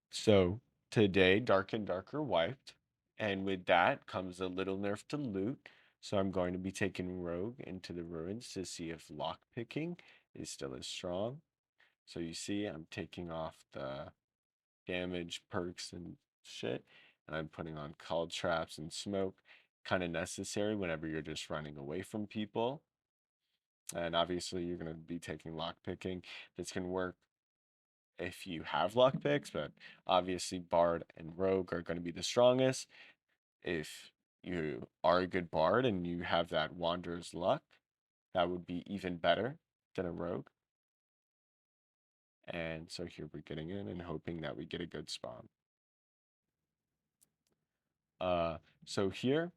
So today, Dark and Darker wiped, and with that comes a little nerf to loot. So I'm going to be taking Rogue into the ruins to see if lockpicking is still as strong. So you see, I'm taking off the damage perks and shit, and I'm putting on call traps and smoke, kind of necessary whenever you're just running away from people. And obviously, you're going to be taking lockpicking. This can work if you have lock picks, but obviously Bard and Rogue are going to be the strongest. If you are a good Bard and you have that Wanderer's luck, that would be even better than a Rogue. And so here we're getting in and hoping that we get a good spawn. Uh, so here,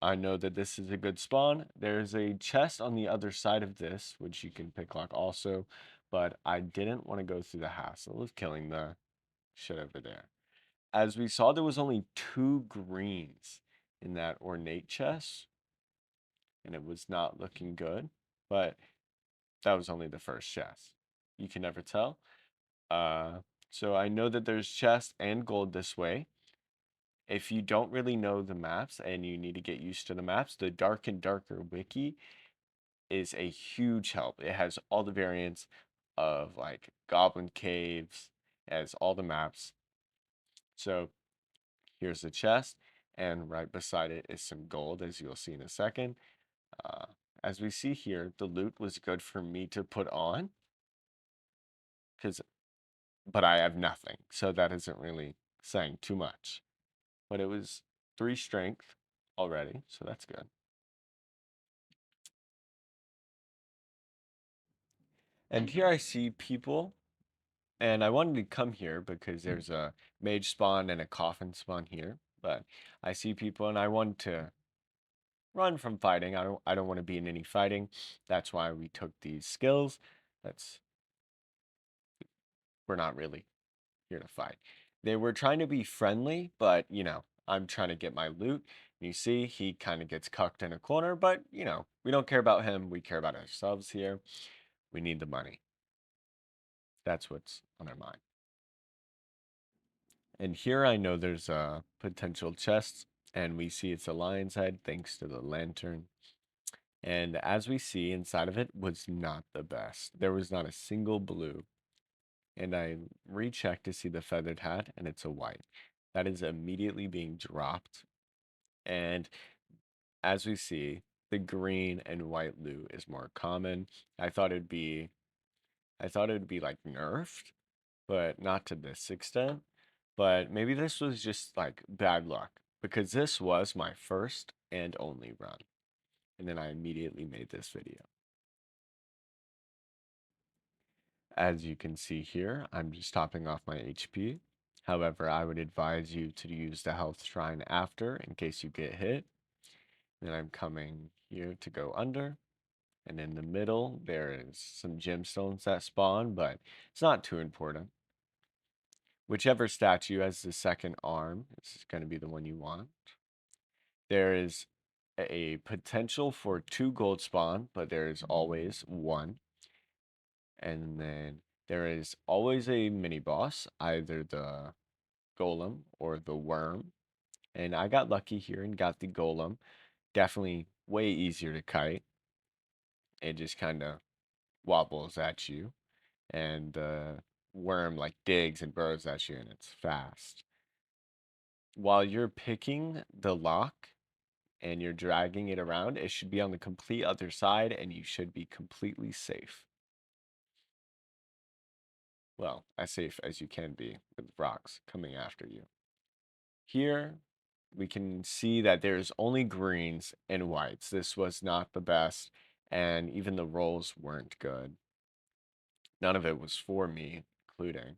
I know that this is a good spawn. There's a chest on the other side of this, which you can pick lock also, but I didn't want to go through the hassle of killing the shit over there. As we saw, there was only 2 greens in that ornate chest, and it was not looking good, but that was only the first chest. You can never tell. Uh, so I know that there's chest and gold this way. If you don't really know the maps and you need to get used to the maps, the Dark and Darker wiki is a huge help. It has all the variants of like Goblin Caves, it has all the maps. So here's the chest, and right beside it is some gold, as you'll see in a second. Uh, as we see here, the loot was good for me to put on, because but I have nothing, so that isn't really saying too much. But it was 3 strength already, so that's good. And here I see people, and I wanted to come here because there's a mage spawn and a coffin spawn here, but I see people and I want to run from fighting. I don't want to be in any fighting. That's why we took these skills. That's We're not really here to fight. They were trying to be friendly, but I'm trying to get my loot. You see, he kind of gets cucked in a corner, but we don't care about him. We care about ourselves here. We need the money. That's what's on our mind. And here I know there's a potential chest, and we see it's a lion's head thanks to the lantern. And as we see, inside of it was not the best. There was not a single blue. And I rechecked to see the feathered hat, and it's a white. That is immediately being dropped. And as we see, the green and white loot is more common. I thought it'd be I thought it would be like nerfed, but not to this extent. But maybe this was just like bad luck because this was my first and only run. And then I immediately made this video. As you can see here, I'm just topping off my HP. However, I would advise you to use the health shrine after in case you get hit. Then I'm coming here to go under. And in the middle, there is some gemstones that spawn, but it's not too important. Whichever statue has the second arm is going to be the one you want. There is a potential for 2 gold spawn, but there is always one. And then there is always a mini boss, either the golem or the worm. And I got lucky here and got the golem. Definitely way easier to kite. It just kind of wobbles at you. And the worm like digs and burrows at you and it's fast. While you're picking the lock and you're dragging it around, it should be on the complete other side and you should be completely safe. Well, as safe as you can be with rocks coming after you. Here, we can see that there's only greens and whites. This was not the best, and even the rolls weren't good. None of it was for me, including.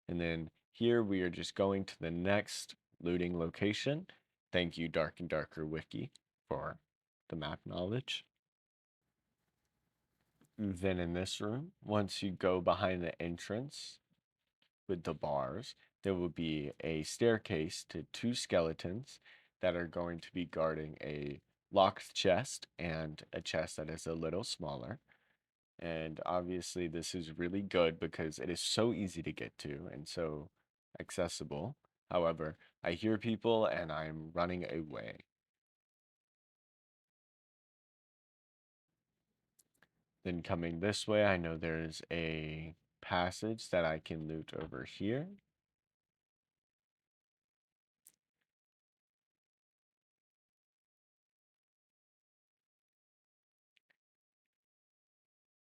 And then here we are just going to the next looting location. Thank you, Dark and Darker Wiki, for the map knowledge. Then in this room, once you go behind the entrance with the bars, there will be a staircase to 2 skeletons that are going to be guarding a locked chest and a chest that is a little smaller. And obviously, this is really good because it is so easy to get to and so accessible. However, I hear people and I'm running away. Then coming this way, I know there's a passage that I can loot over here.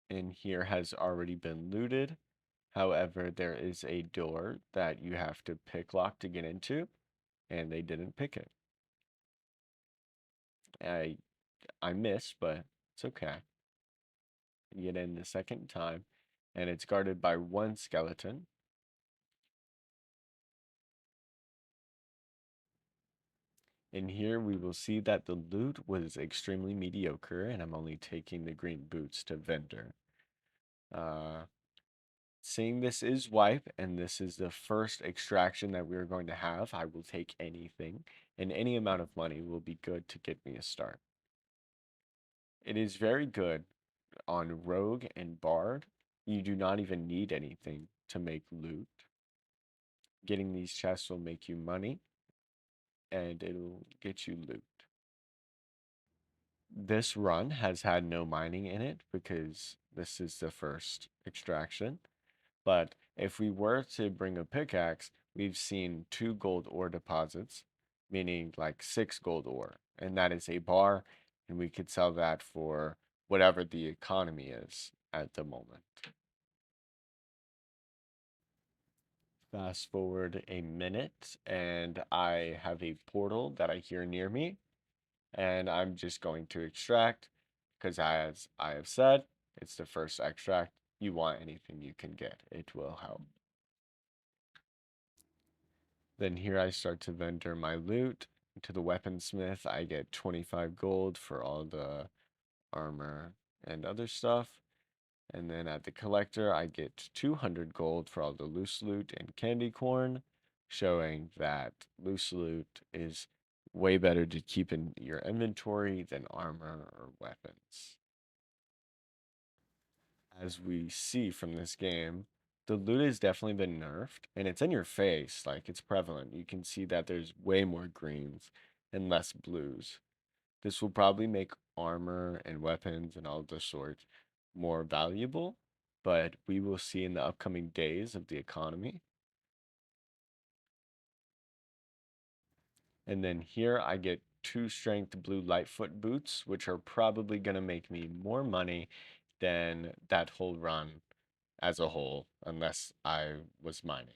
And here has already been looted. However, there is a door that you have to pick lock to get into, and they didn't pick it. I I missed, but it's okay. You get in the second time, and it's guarded by one skeleton. In here, we will see that the loot was extremely mediocre, and I'm only taking the green boots to vendor. Uh, Seeing this is wipe, and this is the first extraction that we're going to have, I will take anything, and any amount of money will be good to get me a start. It is very good on Rogue and Bard. You do not even need anything to make loot. Getting these chests will make you money, and it'll get you loot. This run has had no mining in it because this is the first extraction. But if we were to bring a pickaxe, we've seen 2 gold ore deposits, meaning like 6 gold ore. And that is a bar, and we could sell that for whatever the economy is at the moment. Fast forward a minute, and I have a portal that I hear near me, and I'm just going to extract because, as I have said, it's the first extract. You want anything you can get, it will help. Then here I start to vendor my loot. To the weaponsmith, I get 25 gold for all the armor and other stuff. And then at the collector, I get 200 gold for all the loose loot and candy corn, showing that loose loot is way better to keep in your inventory than armor or weapons. As we see from this game, the loot has definitely been nerfed, and it's in your face, like it's prevalent. You can see that there's way more greens and less blues. This will probably make armor and weapons and all the sorts more valuable, but we will see in the upcoming days of the economy. And then here I get 2 strength blue lightfoot boots, which are probably going to make me more money than that whole run as a whole, unless I was mining.